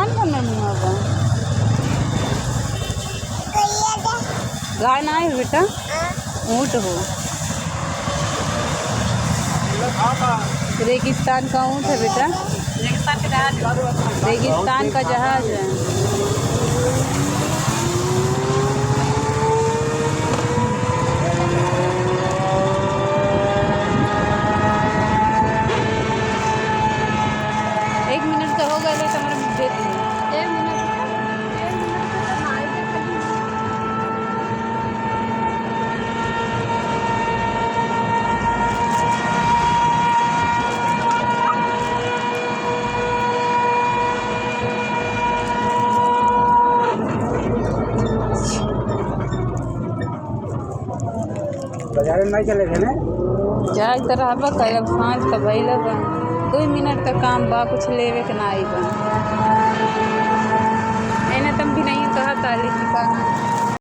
पाकिस्तान का मुँह बा गाय ना है बेटा, ऊँट हो। रेगिस्तान का ऊँट है बेटा, रेगिस्तान का जहाज है। एक मिनट तो हो गए तो हमारे दे दी। एक मिनट बाजार में नहीं चले थे ना जाए तो रहबा कल सांझ तो भइल बा 2 मिनट का काम बा, कुछ लेवे के ना आई बा।